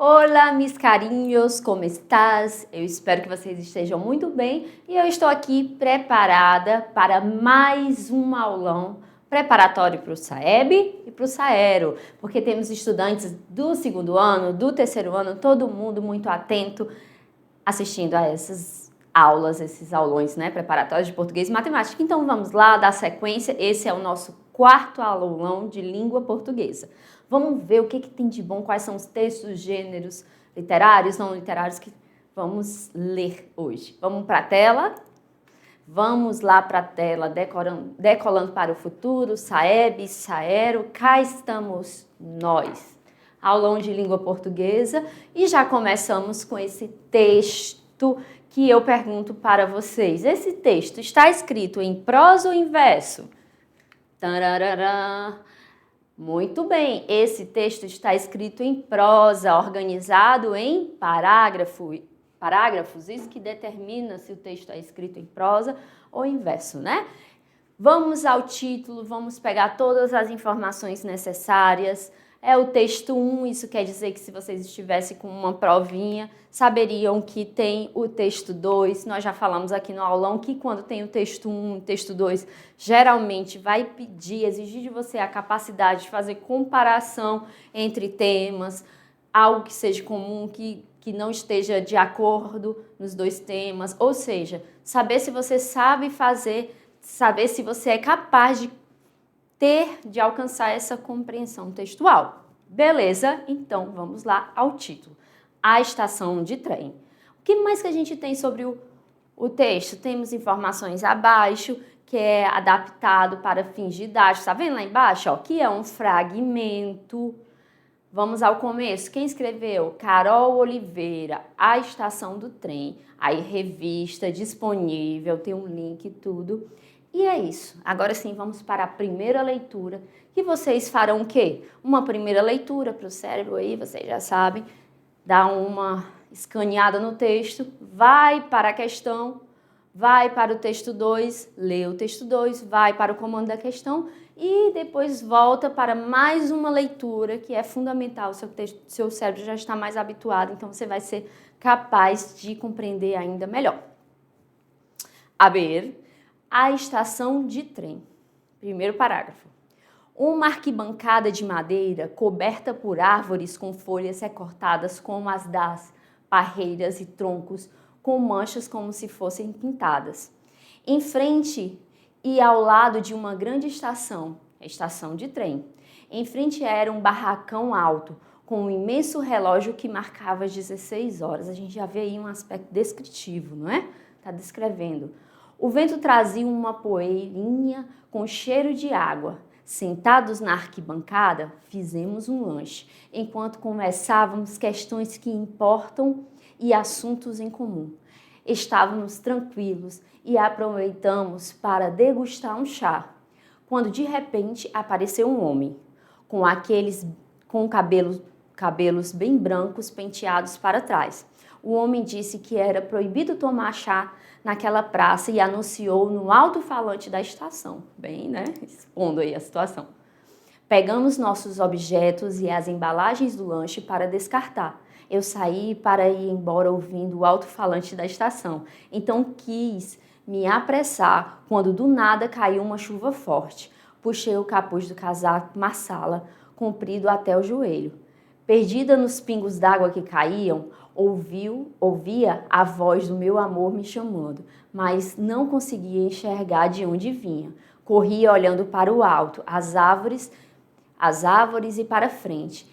Olá, meus carinhos, como estás? Eu espero que vocês estejam muito bem e eu estou aqui preparada para mais um aulão preparatório para o SAEB e para o SAERO, porque temos estudantes do segundo ano, do terceiro ano, todo mundo muito atento assistindo a essas aulas, esses aulões, né, preparatórios de português e matemática. Então vamos lá, dar sequência. Esse é o nosso quarto aulão de língua portuguesa. Vamos ver o que tem de bom, quais são os textos, gêneros literários, não literários que vamos ler hoje. Vamos para a tela? Vamos lá para a tela, decolando para o futuro, SAEB, SAERO, cá estamos nós. Aulão de língua portuguesa e já começamos com esse texto que eu pergunto para vocês. Esse texto está escrito em prosa ou em verso? Tarará. Muito bem, esse texto está escrito em prosa, organizado em parágrafos, isso que determina se o texto é escrito em prosa ou em verso, né? Vamos ao título, vamos pegar todas as informações necessárias. É o texto 1, isso quer dizer que se vocês estivessem com uma provinha, saberiam que tem o texto 2. Nós já falamos aqui no aulão que quando tem o texto 1 e o texto 2, geralmente vai pedir, exigir de você a capacidade de fazer comparação entre temas, algo que seja comum, que não esteja de acordo nos dois temas, ou seja, saber se você sabe fazer, saber se você é capaz de alcançar essa compreensão textual. Beleza? Então, vamos lá ao título. A estação de trem. O que mais que a gente tem sobre o texto? Temos informações abaixo, que é adaptado para fins didáticos. Tá vendo lá embaixo? Ó, que é um fragmento. Vamos ao começo. Quem escreveu? Carol Oliveira, A Estação do Trem. Aí, revista disponível, tem um link e tudo. E é isso. Agora sim, vamos para a primeira leitura, que vocês farão o quê? Uma primeira leitura para o cérebro aí, vocês já sabem, dá uma escaneada no texto, vai para a questão, vai para o texto 2, lê o texto 2, vai para o comando da questão e depois volta para mais uma leitura, que é fundamental, seu cérebro já está mais habituado, então você vai ser capaz de compreender ainda melhor. A ver... A estação de trem. Primeiro parágrafo. Uma arquibancada de madeira coberta por árvores com folhas recortadas como as das parreiras e troncos com manchas como se fossem pintadas. Em frente e ao lado de uma grande estação, a estação de trem. Em frente era um barracão alto com um imenso relógio que marcava as 16 horas. A gente já vê aí um aspecto descritivo, não é? Está descrevendo. O vento trazia uma poeirinha com cheiro de água. Sentados na arquibancada, fizemos um lanche, enquanto conversávamos questões que importam e assuntos em comum. Estávamos tranquilos e aproveitamos para degustar um chá, quando de repente apareceu um homem, com cabelos bem brancos penteados para trás. O homem disse que era proibido tomar chá naquela praça e anunciou no alto-falante da estação. Bem, né? Expondo aí a situação. Pegamos nossos objetos e as embalagens do lanche para descartar. Eu saí para ir embora ouvindo o alto-falante da estação. Então quis me apressar quando do nada caiu uma chuva forte. Puxei o capuz do casaco marsala, comprido até o joelho. Perdida nos pingos d'água que caíam, ouvia a voz do meu amor me chamando, mas não conseguia enxergar de onde vinha. Corria olhando para o alto, as árvores e para frente.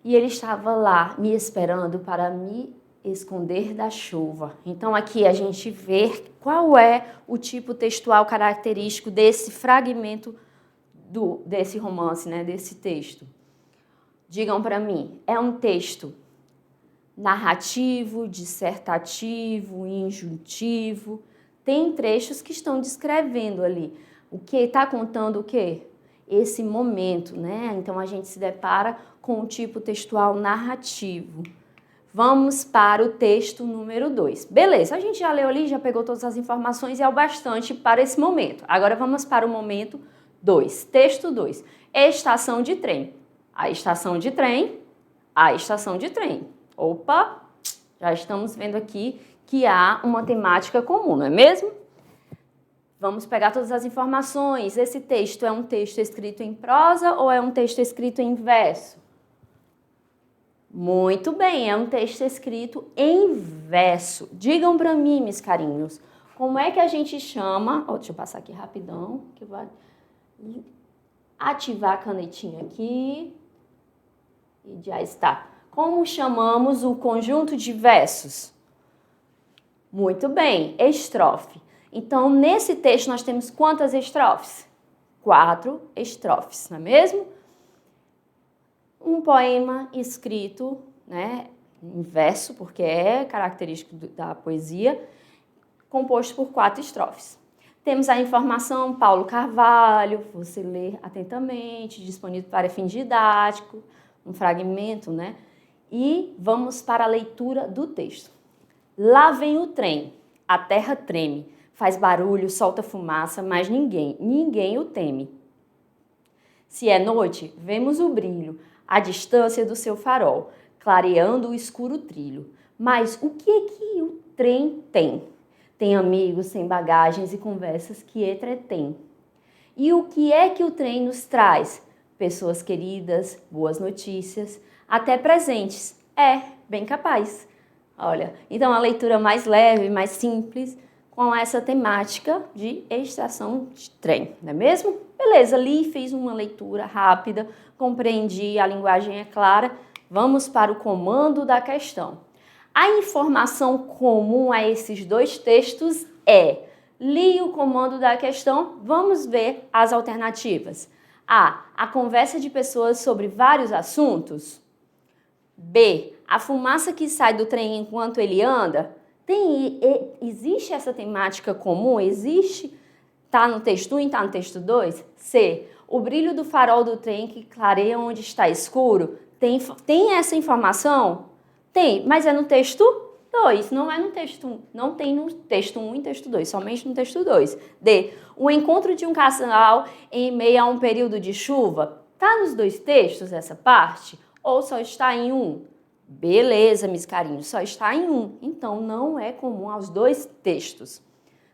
E ele estava lá, me esperando para me esconder da chuva. Então aqui a gente vê qual é o tipo textual característico desse fragmento desse romance, né, desse texto. Digam para mim, é um texto narrativo, dissertativo, injuntivo? Tem trechos que estão descrevendo ali. O que está contando o quê? Esse momento, né? Então a gente se depara com o tipo textual narrativo. Vamos para o texto número 2. Beleza, a gente já leu ali, já pegou todas as informações e é o bastante para esse momento. Agora vamos para o momento 2. Texto 2. Estação de trem. A estação de trem. Opa, já estamos vendo aqui que há uma temática comum, não é mesmo? Vamos pegar todas as informações. Esse texto é um texto escrito em prosa ou é um texto escrito em verso? Muito bem, é um texto escrito em verso. Digam para mim, meus carinhos, como é que a gente chama... deixa eu passar aqui rapidão, que vai ativar a canetinha aqui. E já está. Como chamamos o conjunto de versos? Muito bem, estrofe. Então, nesse texto nós temos quantas estrofes? 4 estrofes, não é mesmo? Um poema escrito, né, em verso, porque é característico da poesia, composto por 4 estrofes. Temos a informação Paulo Carvalho, você lê atentamente, disponível para fim didático, um fragmento, né? E vamos para a leitura do texto. Lá vem o trem, a terra treme, faz barulho, solta fumaça, mas ninguém o teme. Se é noite, vemos o brilho, a distância do seu farol, clareando o escuro trilho. Mas o que é que o trem tem? Tem amigos, tem bagagens e conversas que entretêm. E o que é que o trem nos traz? Pessoas queridas, boas notícias, até presentes. É, bem capaz. Olha, então a leitura mais leve, mais simples, com essa temática de estação de trem, não é mesmo? Beleza, li, fiz uma leitura rápida, compreendi, a linguagem é clara. Vamos para o comando da questão. A informação comum a esses 2 textos é: li o comando da questão, vamos ver as alternativas. A. A conversa de pessoas sobre vários assuntos. B. A fumaça que sai do trem enquanto ele anda. Existe essa temática comum? Existe? Está no texto 1 e está no texto 2? C. O brilho do farol do trem que clareia onde está escuro. Tem essa informação? Tem, mas é no texto 2, não é no texto 1. Não tem no texto 1 e texto 2, somente no texto 2. D. O encontro de um casal em meio a um período de chuva. Está nos 2 textos essa parte? Ou só está em um? Beleza, meus carinhos, só está em um. Então, não é comum aos 2 textos.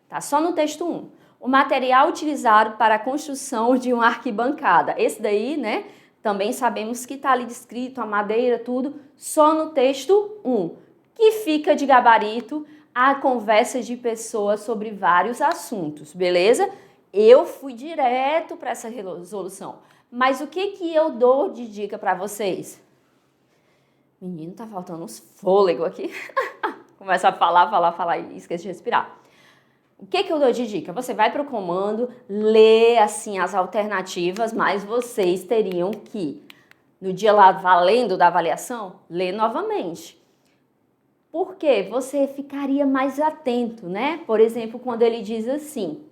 Tá só no texto 1. O material utilizado para a construção de uma arquibancada. Esse daí, né, também sabemos que está ali descrito, a madeira, tudo, só no texto 1. Que fica de gabarito a conversa de pessoas sobre vários assuntos, beleza? Eu fui direto para essa resolução. Mas o que eu dou de dica para vocês? Menino, tá faltando uns fôlego aqui. Começa a falar e esquece de respirar. O que eu dou de dica? Você vai para o comando, lê assim as alternativas, mas vocês teriam que, no dia lá valendo da avaliação, ler novamente. Por quê? Você ficaria mais atento, né? Por exemplo, quando ele diz assim: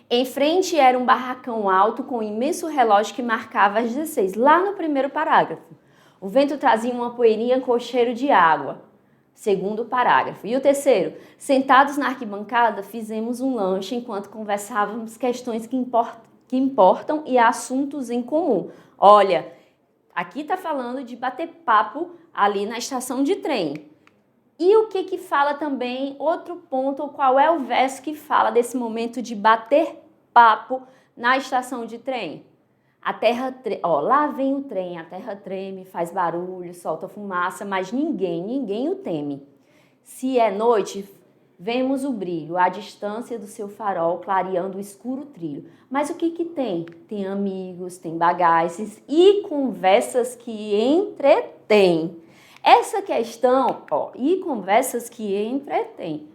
em frente era um barracão alto com um imenso relógio que marcava as 16, lá no primeiro parágrafo. O vento trazia uma poeirinha com cheiro de água. Segundo parágrafo. E o terceiro? Sentados na arquibancada, fizemos um lanche enquanto conversávamos questões que importam e assuntos em comum. Olha, aqui está falando de bater papo ali na estação de trem. E o que fala também, outro ponto, qual é o verso que fala desse momento de bater papo na estação de trem? A terra, lá vem o trem, a terra treme, faz barulho, solta fumaça, mas ninguém o teme. Se é noite, vemos o brilho, a distância do seu farol clareando o escuro trilho. Mas o que tem? Tem amigos, tem bagagens e conversas que entretêm. Essa questão, e conversas que entretêm.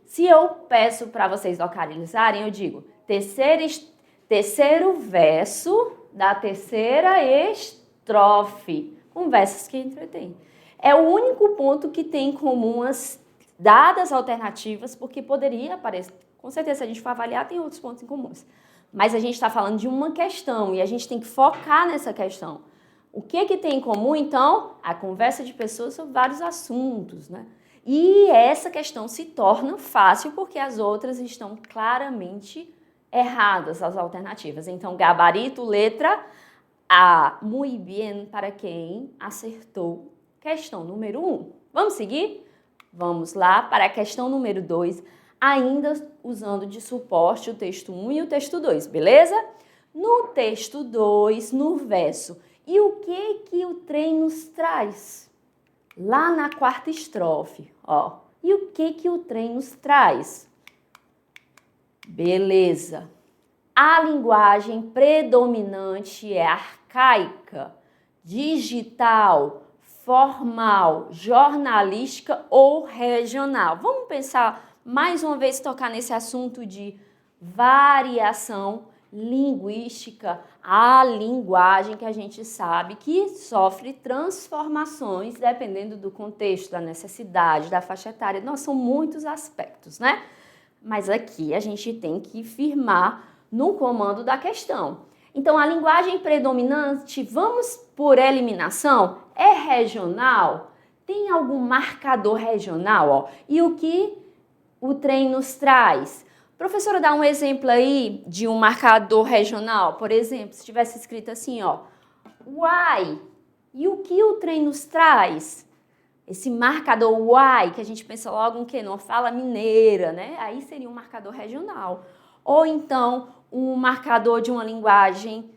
Se eu peço para vocês localizarem, eu digo terceiro verso da terceira estrofe. Conversas que entretêm. É o único ponto que tem em comum as dadas alternativas, porque poderia aparecer. Com certeza, se a gente for avaliar, tem outros pontos em comuns. Mas a gente está falando de uma questão e a gente tem que focar nessa questão. O que tem em comum, então? A conversa de pessoas sobre vários assuntos, né? E essa questão se torna fácil porque as outras estão claramente erradas, as alternativas. Então, gabarito, letra A. Muy bien para quem acertou questão número 1. Vamos seguir? Vamos lá para a questão número 2, ainda usando de suporte o texto 1 e o texto 2, beleza? No texto 2, no verso, e o que o trem nos traz? Lá na quarta estrofe, ó. E o que o trem nos traz? Beleza. A linguagem predominante é arcaica, digital, formal, jornalística ou regional. Vamos pensar mais uma vez, tocar nesse assunto de variação linguística, a linguagem que a gente sabe que sofre transformações dependendo do contexto, da necessidade, da faixa etária. Nós são muitos aspectos, né? Mas aqui a gente tem que firmar no comando da questão. Então, a linguagem predominante, vamos por eliminação, é regional? Tem algum marcador regional? Ó? E o que o trem nos traz? Professora, dá um exemplo aí de um marcador regional. Por exemplo, se tivesse escrito assim, ó, why? E o que o trem nos traz? Esse marcador why, que a gente pensa logo em quê? Numa fala mineira, né? Aí seria um marcador regional. Ou então, um marcador de uma linguagem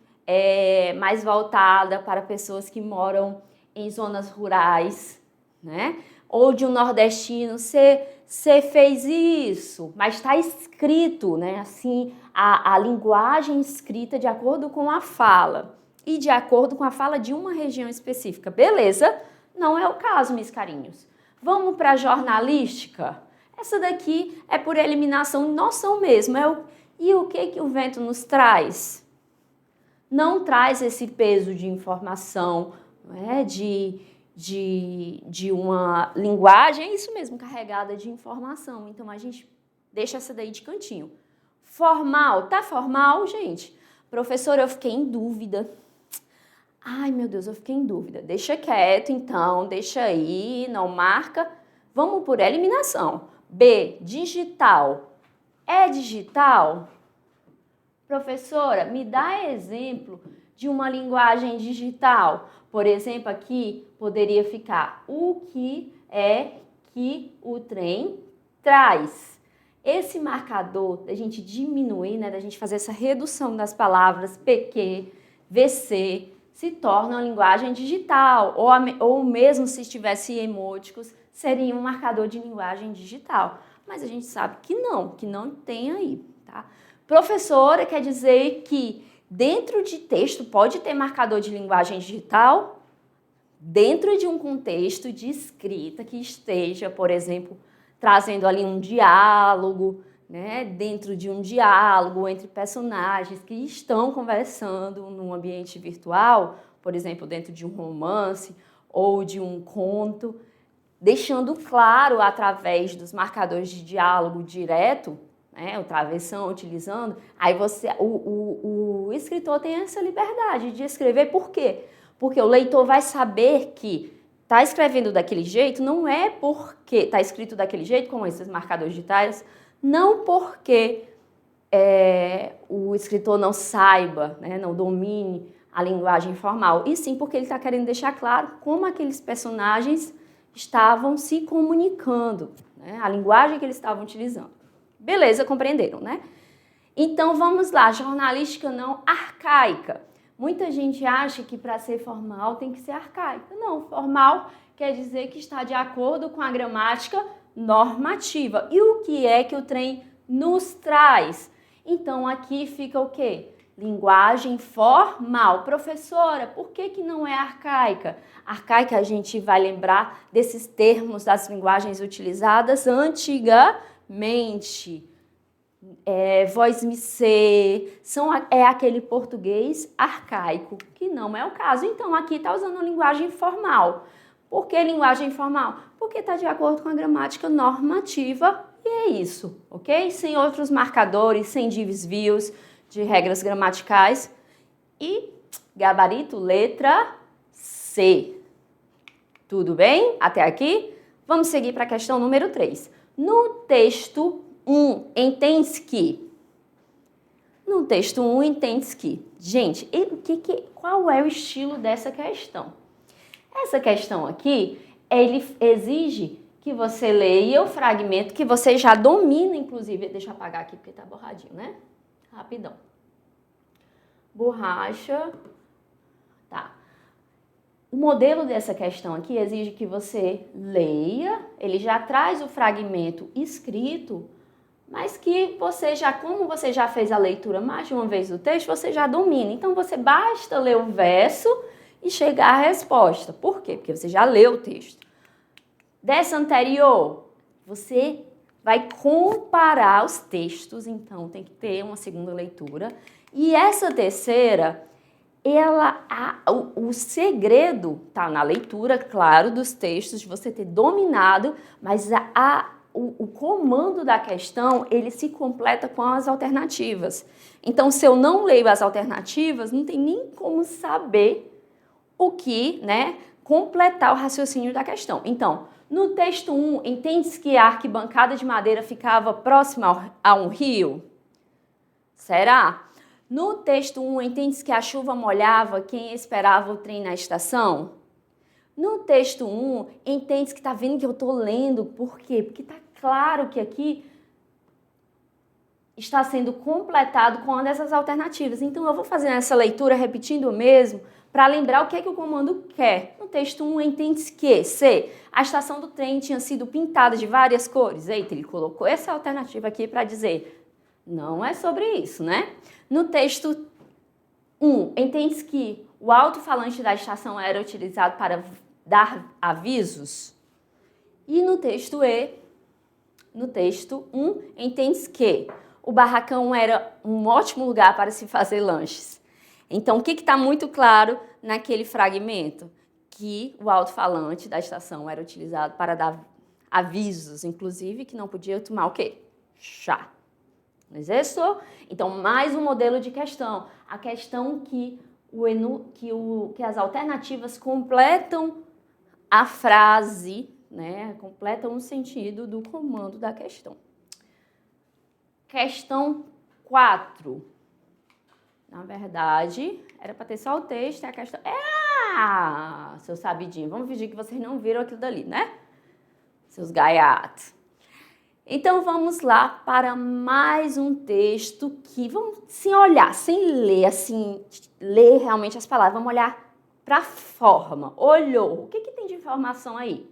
mais voltada para pessoas que moram em zonas rurais, né? Ou de um nordestino, você fez isso, mas está escrito, né? Assim, a linguagem escrita de acordo com a fala e de acordo com a fala de uma região específica. Beleza? Não é o caso, meus carinhos. Vamos para a jornalística? Essa daqui é por eliminação, noção mesmo. E o que o vento nos traz? Não traz esse peso de informação, né? de uma linguagem, é isso mesmo, carregada de informação. Então, a gente deixa essa daí de cantinho. Formal, tá formal, gente? Professora, eu fiquei em dúvida. Ai, meu Deus, eu fiquei em dúvida. Deixa quieto, então, deixa aí, não marca. Vamos por eliminação. B, digital. É digital? Professora, me dá exemplo de uma linguagem digital. Por exemplo, aqui poderia ficar o que é que o trem traz. Esse marcador da gente diminuir, né, da gente fazer essa redução das palavras PQ, VC, se torna uma linguagem digital. Ou mesmo se tivesse emóticos, seria um marcador de linguagem digital. Mas a gente sabe que não tem aí, tá? Professora, quer dizer que dentro de texto pode ter marcador de linguagem digital? Dentro de um contexto de escrita que esteja, por exemplo, trazendo ali um diálogo, né? Dentro de um diálogo entre personagens que estão conversando num ambiente virtual, por exemplo, dentro de um romance ou de um conto, deixando claro através dos marcadores de diálogo direto, né, o travessão utilizando, aí o escritor tem essa liberdade de escrever. Por quê? Porque o leitor vai saber que está escrevendo daquele jeito, não é porque está escrito daquele jeito, como esses marcadores digitais, não porque o escritor não saiba, né, não domine a linguagem formal, e sim porque ele está querendo deixar claro como aqueles personagens estavam se comunicando, né, a linguagem que eles estavam utilizando. Beleza, compreenderam, né? Então, vamos lá, jornalística não arcaica. Muita gente acha que para ser formal tem que ser arcaica. Não, formal quer dizer que está de acordo com a gramática normativa. E o que é que o trem nos traz? Então, aqui fica o quê? Linguagem formal. Professora, por que não é arcaica? Arcaica a gente vai lembrar desses termos das linguagens utilizadas antigamente. Voz-me ser, é aquele português arcaico, que não é o caso. Então, aqui está usando linguagem formal. Por que linguagem formal? Porque está de acordo com a gramática normativa e é isso, ok? Sem outros marcadores, sem desvios de regras gramaticais. E gabarito letra C. Tudo bem? Até aqui? Vamos seguir para a questão número 3. No texto 1, entende-se que? No texto 1, entende-se que? Gente, qual é o estilo dessa questão? Essa questão aqui, ele exige que você leia o fragmento que você já domina, inclusive. Deixa eu apagar aqui porque tá borradinho, né? Rapidão. Borracha. Tá. O modelo dessa questão aqui exige que você leia, ele já traz o fragmento escrito, mas que você já, como você já fez a leitura mais de uma vez do texto, você já domina. Então, você basta ler o verso e chegar à resposta. Por quê? Porque você já leu o texto. Dessa anterior, você vai comparar os textos, então tem que ter uma segunda leitura. E essa terceira, o segredo está na leitura, claro, dos textos, de você ter dominado, mas o comando da questão, ele se completa com as alternativas. Então, se eu não leio as alternativas, não tem nem como saber o que, né, completar o raciocínio da questão. Então, no texto 1, entende-se que a arquibancada de madeira ficava próxima a um rio? Será? No texto 1, entende-se que a chuva molhava quem esperava o trem na estação? No texto 1, entende-se que está vendo que eu estou lendo. Por quê? Porque está claro que aqui está sendo completado com uma dessas alternativas. Então, eu vou fazer essa leitura repetindo o mesmo para lembrar o que é que o comando quer. No texto 1, entende-se que C, a estação do trem tinha sido pintada de várias cores. Eita, ele colocou essa alternativa aqui para dizer, não é sobre isso, né? No texto 1, entende-se que o alto-falante da estação era utilizado para dar avisos. E no texto E, no texto 1, entende-se que o barracão era um ótimo lugar para se fazer lanches. Então, o que está muito claro naquele fragmento? Que o alto-falante da estação era utilizado para dar avisos, inclusive que não podia tomar o quê? Chá. Não é isso? Então, mais um modelo de questão. A questão que as alternativas completam a frase, né? Completam o sentido do comando da questão. Questão 4. Na verdade, era para ter só o texto e a questão... seu sabidinho, vamos fingir que vocês não viram aquilo dali, né? Seus gaiatos. Então, vamos lá para mais um texto que, vamos sem olhar, sem ler, assim, ler realmente as palavras, vamos olhar para a forma. Olhou, o que tem de informação aí?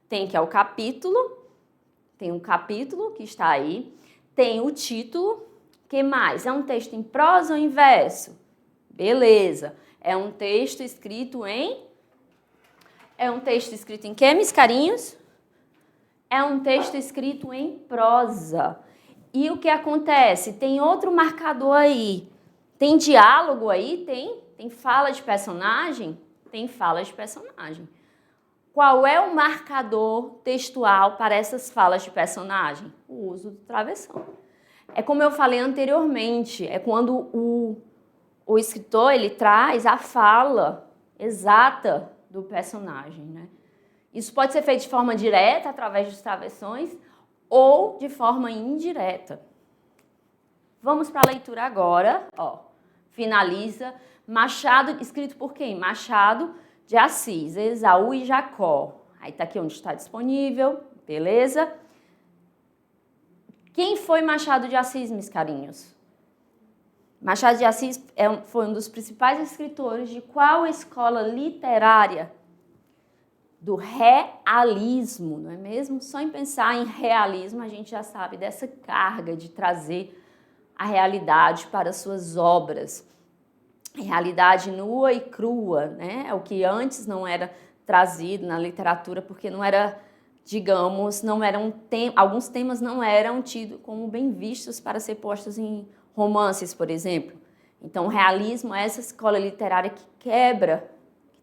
Tem que é o capítulo, tem um capítulo que está aí, tem o título, o que mais? É um texto em prosa ou em verso? Beleza. É um texto escrito em... É um texto escrito em quê, meus carinhos? É um texto escrito em prosa. E o que acontece? Tem outro marcador aí. Tem diálogo aí? Tem fala de personagem? Tem fala de personagem. Qual é o marcador textual para essas falas de personagem? O uso do travessão. É como eu falei anteriormente, é quando o escritor ele traz a fala exata do personagem, né? Isso pode ser feito de forma direta, através dos travessões, ou de forma indireta. Vamos para a leitura agora. Ó, finaliza. Machado, escrito por quem? Machado de Assis, Esaú e Jacó. Aí está aqui onde está disponível, beleza? Quem foi Machado de Assis, meus carinhos? Machado de Assis foi um dos principais escritores de qual escola literária? Do realismo, não é mesmo? Só em pensar em realismo, a gente já sabe dessa carga de trazer a realidade para suas obras. Realidade nua e crua, né? É o que antes não era trazido na literatura, porque não era, digamos, alguns temas não eram tidos como bem vistos para ser postos em romances, por exemplo. Então, o realismo é essa escola literária que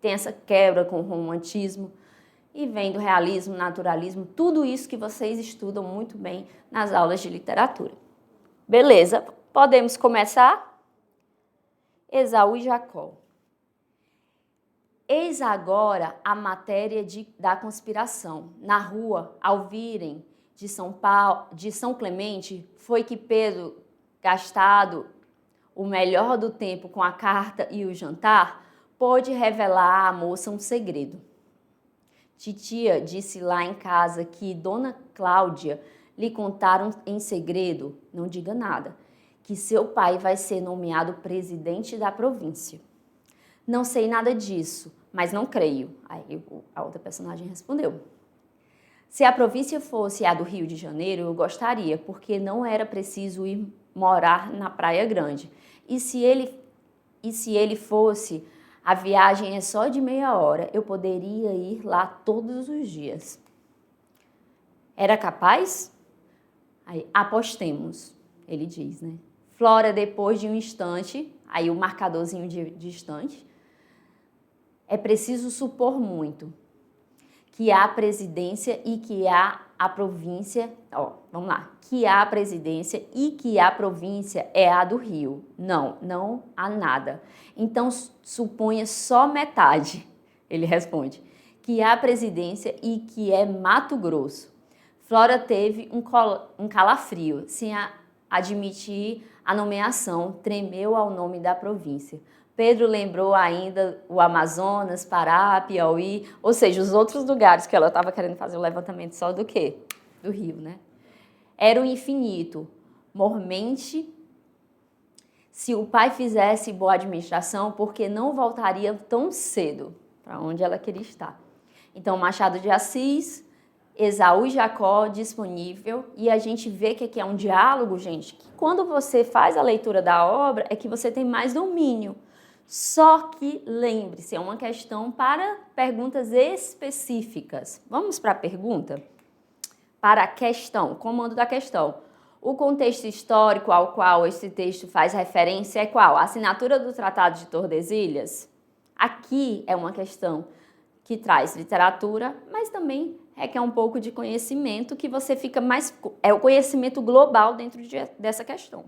tem essa quebra com o romantismo, e vem do realismo, naturalismo, tudo isso que vocês estudam muito bem nas aulas de literatura. Beleza, podemos começar? Esaú e Jacó. Eis agora a matéria da conspiração. Na rua, ao virem de São Clemente, foi que Pedro, gastado o melhor do tempo com a carta e o jantar, pôde revelar à moça um segredo. Titia disse lá em casa que Dona Cláudia lhe contaram em segredo, não diga nada, que seu pai vai ser nomeado presidente da província. Não sei nada disso, mas não creio. Aí a outra personagem respondeu. Se a província fosse a do Rio de Janeiro, eu gostaria, porque não era preciso ir morar na Praia Grande. E se ele fosse, a viagem é só de meia hora, eu poderia ir lá todos os dias. Era capaz? Aí, apostemos, ele diz, né? Flora, depois de um instante, aí o marcadorzinho de instante, é preciso supor muito, que há presidência e que há a província, vamos lá, que há a presidência e que a província é a do Rio. Não há nada. Então, suponha só metade, ele responde, que há presidência e que é Mato Grosso. Flora teve um calafrio, sem admitir a nomeação, tremeu ao nome da província. Pedro lembrou ainda o Amazonas, Pará, Piauí, ou seja, os outros lugares que ela estava querendo fazer o levantamento só do quê? Do Rio, né? Era o infinito, mormente, se o pai fizesse boa administração, porque não voltaria tão cedo para onde ela queria estar. Então, Machado de Assis, Esaú e Jacó disponível, e a gente vê que aqui é um diálogo, gente, que quando você faz a leitura da obra é que você tem mais domínio. Só que lembre-se, é uma questão para perguntas específicas. Vamos para a pergunta? Para a questão, comando da questão. O contexto histórico ao qual esse texto faz referência é qual? A assinatura do Tratado de Tordesilhas? Aqui é uma questão que traz literatura, mas também requer um pouco de conhecimento que você fica mais... É o conhecimento global dentro dessa questão.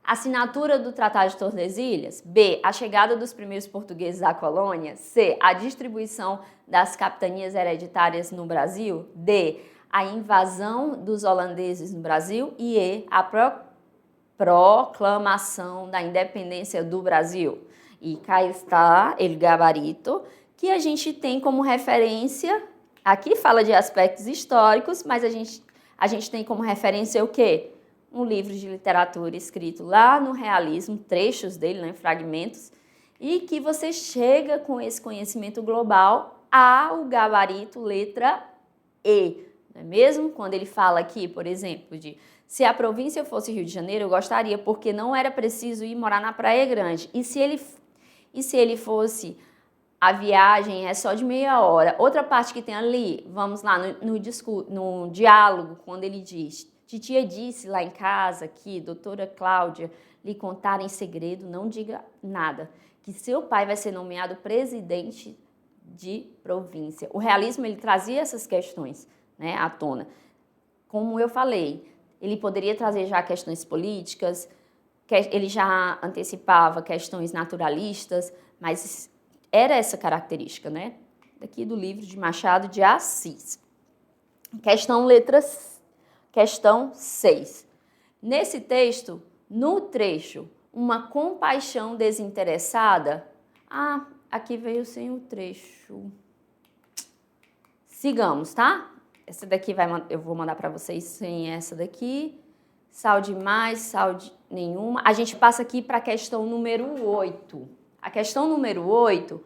Assinatura do Tratado de Tordesilhas. B. A chegada dos primeiros portugueses à colônia. C. A distribuição das capitanias hereditárias no Brasil. D. A invasão dos holandeses no Brasil. E E. A proclamação da independência do Brasil. E cá está ele gabarito, que a gente tem como referência, aqui fala de aspectos históricos, mas a gente tem como referência o quê? Um livro de literatura escrito lá no realismo, trechos dele, né, fragmentos, e que você chega com esse conhecimento global ao gabarito letra E, não é mesmo? Quando ele fala aqui, por exemplo, de se a província fosse Rio de Janeiro, eu gostaria, porque não era preciso ir morar na Praia Grande. E se ele fosse, a viagem é só de meia hora. Outra parte que tem ali, vamos lá, no diálogo, quando ele diz... Titia disse lá em casa que doutora Cláudia lhe contaram em segredo, não diga nada, que seu pai vai ser nomeado presidente de província. O realismo, ele trazia essas questões, né, à tona. Como eu falei, ele poderia trazer já questões políticas, ele já antecipava questões naturalistas, mas era essa característica, né, daqui do livro de Machado de Assis. Questão 6. Nesse texto, no trecho, uma compaixão desinteressada. Ah, aqui veio sem o trecho. Sigamos, tá? Essa daqui eu vou mandar para vocês sem essa daqui. Saúde mais, saúde nenhuma. A gente passa aqui para a questão número 8. A questão número 8,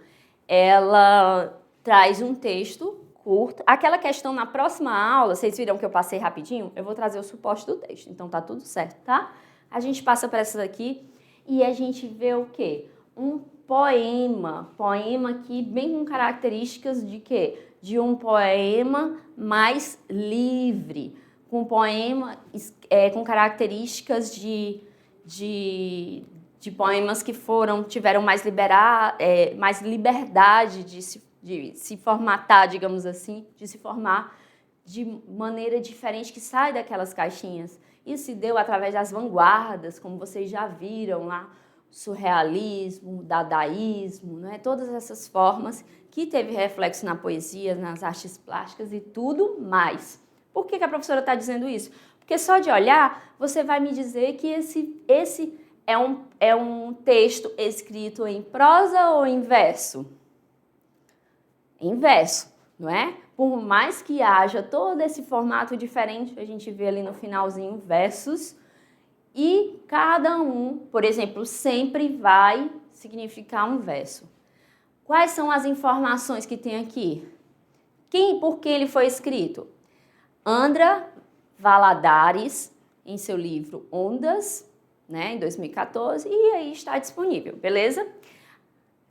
ela traz um texto curto. Aquela questão na próxima aula, vocês viram que eu passei rapidinho? Eu vou trazer o suporte do texto, então tá tudo certo, tá? A gente passa para essa daqui e a gente vê o quê? Um poema aqui bem com características de quê? De um poema mais livre, com poema com características de poemas que tiveram mais liberdade de se formatar, digamos assim, de se formar de maneira diferente, que sai daquelas caixinhas. Isso se deu através das vanguardas, como vocês já viram lá, surrealismo, dadaísmo, né? Todas essas formas que teve reflexo na poesia, nas artes plásticas e tudo mais. Por que a professora está dizendo isso? Porque só de olhar, você vai me dizer que esse é um texto escrito em prosa ou em verso? Em verso. não é? Por mais que haja todo esse formato diferente, a gente vê ali no finalzinho versos, e cada um, por exemplo, sempre vai significar um verso. Quais são as informações que tem aqui? Por que ele foi escrito? Andra Valadares, em seu livro Ondas, né, em 2014, e aí está disponível, beleza?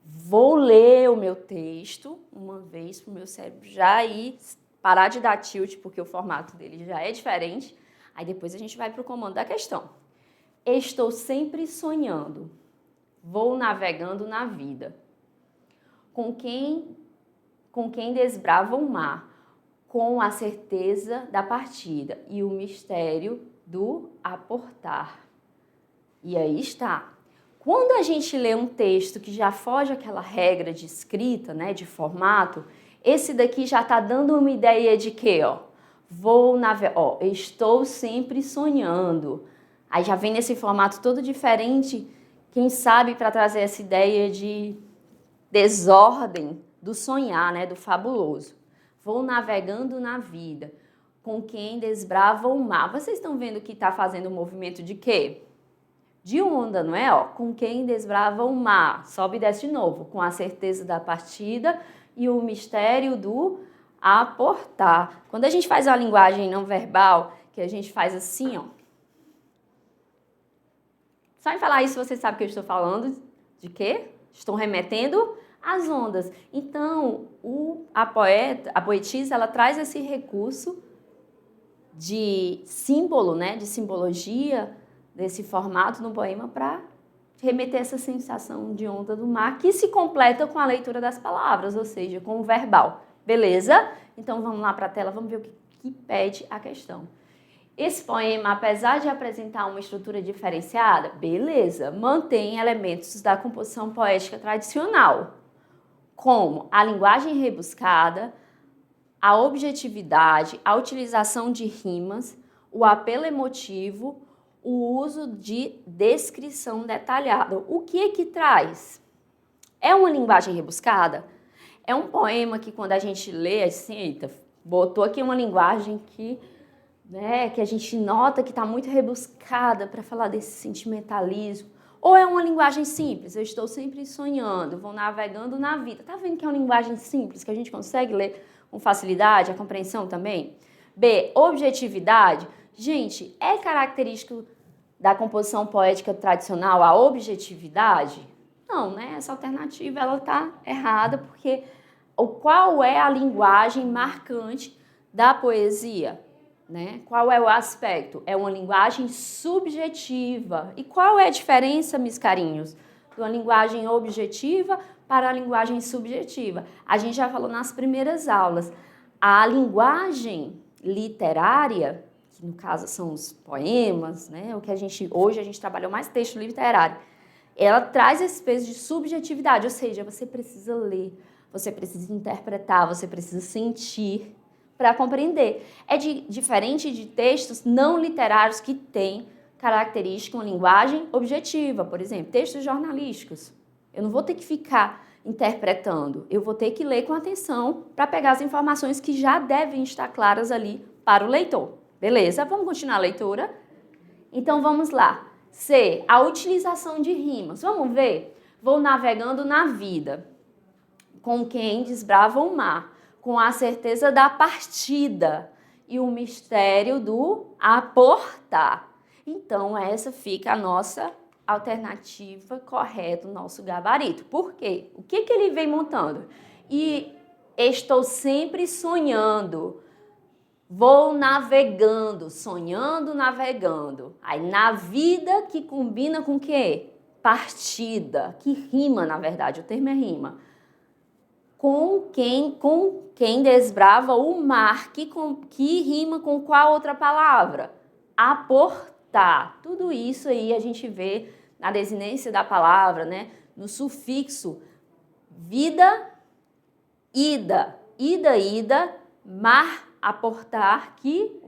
Vou ler o meu texto uma vez para o meu cérebro já ir parar de dar tilt, porque o formato dele já é diferente. Aí depois a gente vai para o comando da questão. Estou sempre sonhando, vou navegando na vida. Com quem desbrava o mar, com a certeza da partida e o mistério do aportar. E aí está. Quando a gente lê um texto que já foge àquela regra de escrita, né, de formato, esse daqui já está dando uma ideia de quê? Estou sempre sonhando. Aí já vem nesse formato todo diferente, quem sabe para trazer essa ideia de desordem do sonhar, né, do fabuloso. Vou navegando na vida, com quem desbrava o mar. Vocês estão vendo que está fazendo um movimento de quê? De onda, não é? Com quem desbrava o mar. Sobe e desce de novo. Com a certeza da partida e o mistério do aportar. Quando a gente faz uma linguagem não verbal, que a gente faz assim, ó. Só em falar isso você sabe que eu estou falando de quê? Estou remetendo às ondas. Então, a poetisa, ela traz esse recurso de símbolo, né? De simbologia, desse formato no poema para remeter essa sensação de onda do mar que se completa com a leitura das palavras, ou seja, com o verbal. Beleza? Então vamos lá para a tela, vamos ver o que pede a questão. Esse poema, apesar de apresentar uma estrutura diferenciada, beleza, mantém elementos da composição poética tradicional, como a linguagem rebuscada, a objetividade, a utilização de rimas, o apelo emotivo, o uso de descrição detalhada. O que traz? É uma linguagem rebuscada? É um poema que quando a gente lê, assim, eita, botou aqui uma linguagem que a gente nota que está muito rebuscada para falar desse sentimentalismo. Ou é uma linguagem simples? Eu estou sempre sonhando, vou navegando na vida. Tá vendo que é uma linguagem simples, que a gente consegue ler com facilidade, a compreensão também? B, objetividade. Gente, é característico da composição poética tradicional a objetividade? Não, né? Essa alternativa ela está errada, porque qual é a linguagem marcante da poesia? Né? Qual é o aspecto? É uma linguagem subjetiva. E qual é a diferença, meus carinhos, de uma linguagem objetiva para a linguagem subjetiva? A gente já falou nas primeiras aulas. A linguagem literária, que no caso são os poemas, né? Hoje a gente trabalhou mais texto literário, ela traz esse peso de subjetividade, ou seja, você precisa ler, você precisa interpretar, você precisa sentir para compreender. É diferente de textos não literários que têm característica, uma linguagem objetiva, por exemplo, textos jornalísticos. Eu não vou ter que ficar interpretando, eu vou ter que ler com atenção para pegar as informações que já devem estar claras ali para o leitor. Beleza? Vamos continuar a leitura? Então vamos lá. C, a utilização de rimas. Vamos ver? Vou navegando na vida, com quem desbrava o mar, com a certeza da partida e o mistério do aportar. Então, essa fica a nossa alternativa correta, o nosso gabarito. Por quê? O que ele vem montando? E estou sempre sonhando, vou navegando, sonhando, navegando. Aí, na vida que combina com o quê? Partida, que rima, na verdade, o termo é rima. Com quem desbrava o mar, que rima com qual outra palavra? Aportar. Tudo isso aí a gente vê na desinência da palavra, né? No sufixo vida, ida, ida, mar, aportar,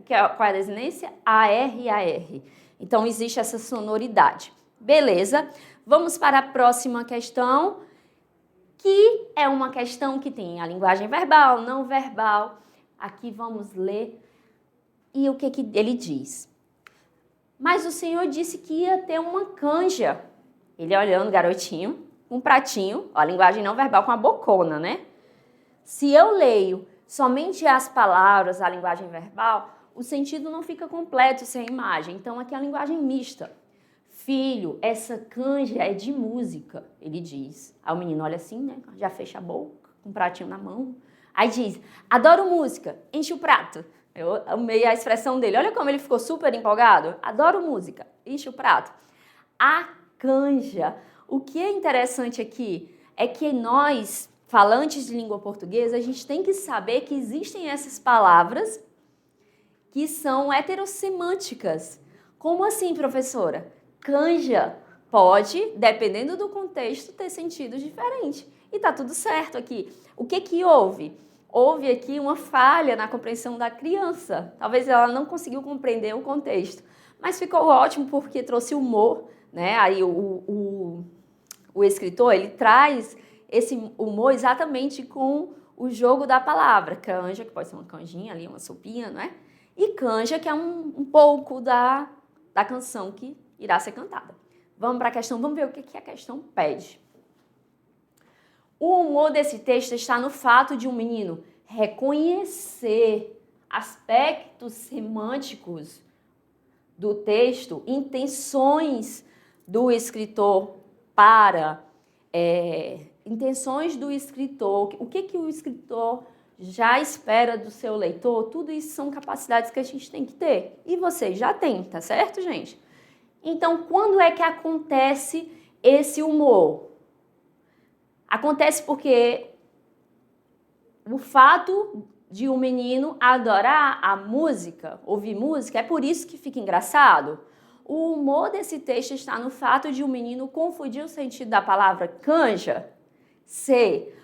qual é a desinência? AR. Então existe essa sonoridade. Beleza? Vamos para a próxima questão. que é uma questão que tem a linguagem verbal, não verbal. Aqui vamos ler e o que ele diz. Mas o Senhor disse que ia ter uma canja. Ele olhando, garotinho, um pratinho, ó, a linguagem não verbal com a bocona, né? Se eu leio somente as palavras, a linguagem verbal, o sentido não fica completo sem a imagem. Então, aqui é a linguagem mista. Filho, essa canja é de música, ele diz. Aí o menino olha assim, né? Já fecha a boca, com um pratinho na mão. Aí diz, adoro música, enche o prato. Eu amei a expressão dele. Olha como ele ficou super empolgado. Adoro música, enche o prato. A canja. O que é interessante aqui é que nós, falantes de língua portuguesa, a gente tem que saber que existem essas palavras que são heterossemânticas. Como assim, professora? Canja pode, dependendo do contexto, ter sentidos diferentes. E tá tudo certo aqui. O que houve? Houve aqui uma falha na compreensão da criança. Talvez ela não conseguiu compreender o contexto. Mas ficou ótimo porque trouxe humor, né? Aí o escritor, ele traz esse humor exatamente com o jogo da palavra. Canja, que pode ser uma canjinha ali, uma sopinha, não é? E canja, que é um pouco da canção que irá ser cantada. Vamos para a questão, vamos ver o que a questão pede. O humor desse texto está no fato de um menino reconhecer aspectos semânticos do texto, intenções do escritor para, intenções do escritor, o que o escritor já espera do seu leitor, tudo isso são capacidades que a gente tem que ter. E você já tem, tá certo, gente? Então, quando é que acontece esse humor? Acontece porque o fato de um menino adorar a música, ouvir música, é por isso que fica engraçado. O humor desse texto está no fato de um menino confundir o sentido da palavra canja, ser.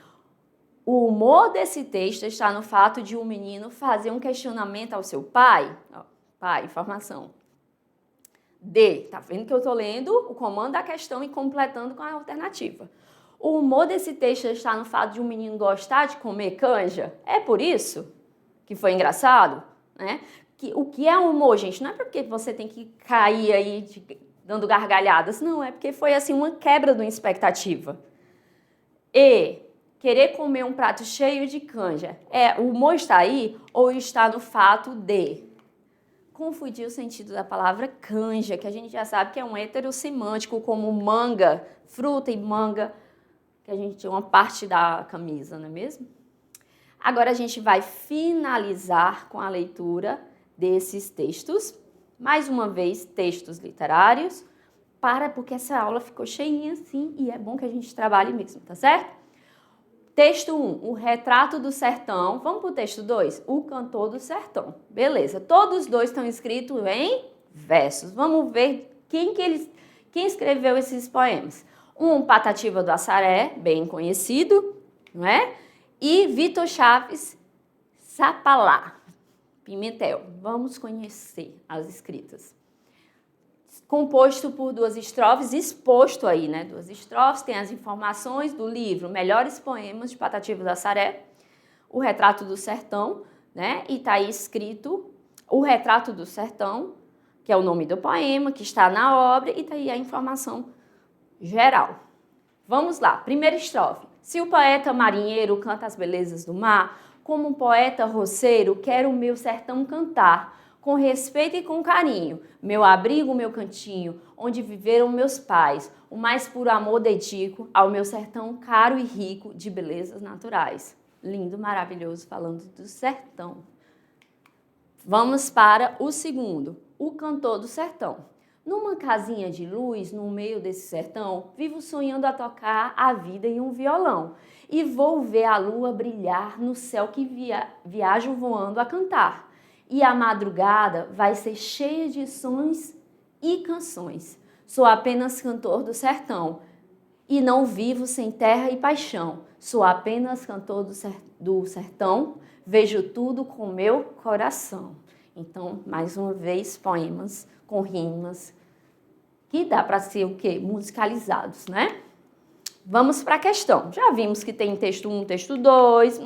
O humor desse texto está no fato de um menino fazer um questionamento ao seu pai. Pai, informação. D, tá vendo que eu estou lendo o comando da questão e completando com a alternativa. O humor desse texto está no fato de um menino gostar de comer canja. É por isso que foi engraçado, né? O que é humor, gente? Não é porque você tem que cair aí dando gargalhadas. Não, é porque foi assim uma quebra de uma expectativa. E querer comer um prato cheio de canja. O humor está aí ou está no fato de confundir o sentido da palavra canja, que a gente já sabe que é um heterossemântico, como manga, fruta e manga, que a gente tinha uma parte da camisa, não é mesmo? Agora a gente vai finalizar com a leitura desses textos. Mais uma vez, textos literários, porque essa aula ficou cheinha assim e é bom que a gente trabalhe mesmo, tá certo? Texto 1, o retrato do sertão. Vamos para o texto 2, o cantor do sertão. Beleza, todos os dois estão escritos em versos. Vamos ver quem escreveu esses poemas. Patativa do Assaré, bem conhecido, não é? E Vitor Chaves Sapalá, Pimentel. Vamos conhecer as escritas. Composto por 2 estrofes, exposto aí, né? 2 estrofes, tem as informações do livro Melhores Poemas de Patativa do Assaré, o Retrato do Sertão, né? E tá aí escrito o Retrato do Sertão, que é o nome do poema, que está na obra, e tá aí a informação geral. Vamos lá, primeira estrofe. Se o poeta marinheiro canta as belezas do mar, como um poeta roceiro, quero o meu sertão cantar, com respeito e com carinho, meu abrigo, meu cantinho, onde viveram meus pais, o mais puro amor dedico ao meu sertão caro e rico de belezas naturais. Lindo, maravilhoso, falando do sertão. Vamos para o segundo, o cantor do sertão. Numa casinha de luz, no meio desse sertão, vivo sonhando a tocar a vida em um violão. E vou ver a lua brilhar no céu que viajo voando a cantar. E a madrugada vai ser cheia de sons e canções. Sou apenas cantor do sertão e não vivo sem terra e paixão. Sou apenas cantor do sertão, vejo tudo com meu coração. Então, mais uma vez, poemas com rimas que dá para ser o quê? Musicalizados, né? Vamos para a questão. Já vimos que tem texto 1, texto 2,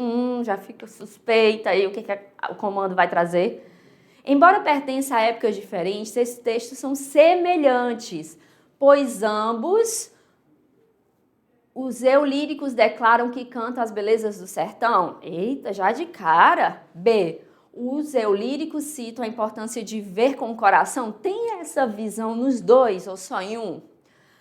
já fica suspeita aí o que o comando vai trazer. Embora pertença a épocas diferentes, esses textos são semelhantes, pois ambos os eulíricos declaram que cantam as belezas do sertão. Eita, já de cara. B. Os eulíricos citam a importância de ver com o coração. Tem essa visão nos dois ou só em um?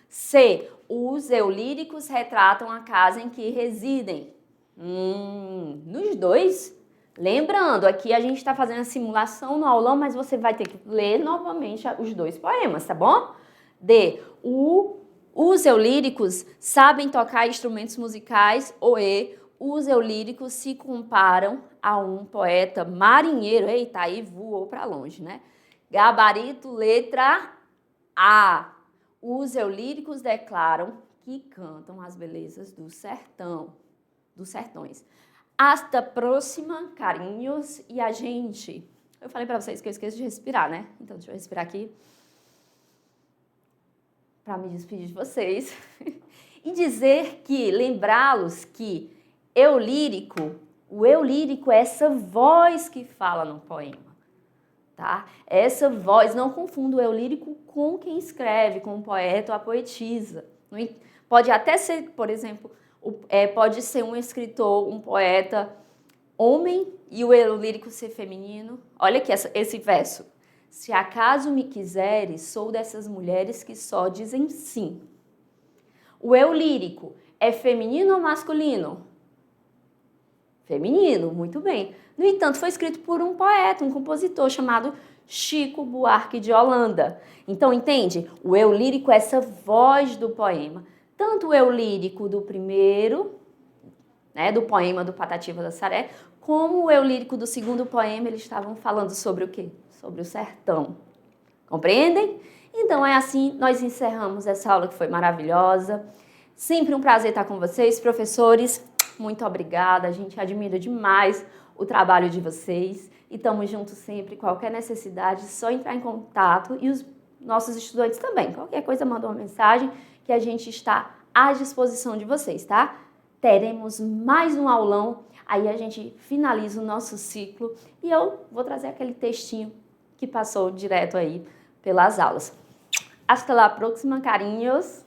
C. Os eulíricos retratam a casa em que residem. Nos dois. Lembrando, aqui a gente está fazendo a simulação no aulão, mas você vai ter que ler novamente os dois poemas, tá bom? D. Os eulíricos sabem tocar instrumentos musicais. Ou E. Os eulíricos se comparam a um poeta marinheiro. Eita, aí voou para longe, né? Gabarito, letra A. Os eulíricos declaram que cantam as belezas do sertão, dos sertões. Hasta próxima, carinhos, e a gente... Eu falei para vocês que eu esqueço de respirar, né? Então, deixa eu respirar aqui para me despedir de vocês. E dizer que, lembrá-los que o eulírico é essa voz que fala no poema. Tá? Essa voz, não confunda o eulírico com quem escreve, com o poeta ou a poetisa. Pode até ser, por exemplo, pode ser um escritor, um poeta homem e o eulírico ser feminino. Olha aqui esse verso. Se acaso me quiseres, sou dessas mulheres que só dizem sim. O eulírico é feminino ou masculino? Feminino, muito bem. No entanto, foi escrito por um poeta, um compositor chamado Chico Buarque de Holanda. Então, entende? O eu lírico é essa voz do poema. Tanto o eu lírico do primeiro, né, do poema do Patativa da Saré, como o eu lírico do segundo poema, eles estavam falando sobre o quê? Sobre o sertão. Compreendem? Então, é assim, nós encerramos essa aula que foi maravilhosa. Sempre um prazer estar com vocês, professores. Muito obrigada, a gente admira demais o trabalho de vocês e estamos juntos sempre. Qualquer necessidade, só entrar em contato e os nossos estudantes também. Qualquer coisa, manda uma mensagem que a gente está à disposição de vocês, tá? Teremos mais um aulão, aí a gente finaliza o nosso ciclo e eu vou trazer aquele textinho que passou direto aí pelas aulas. Hasta la próxima, carinhos!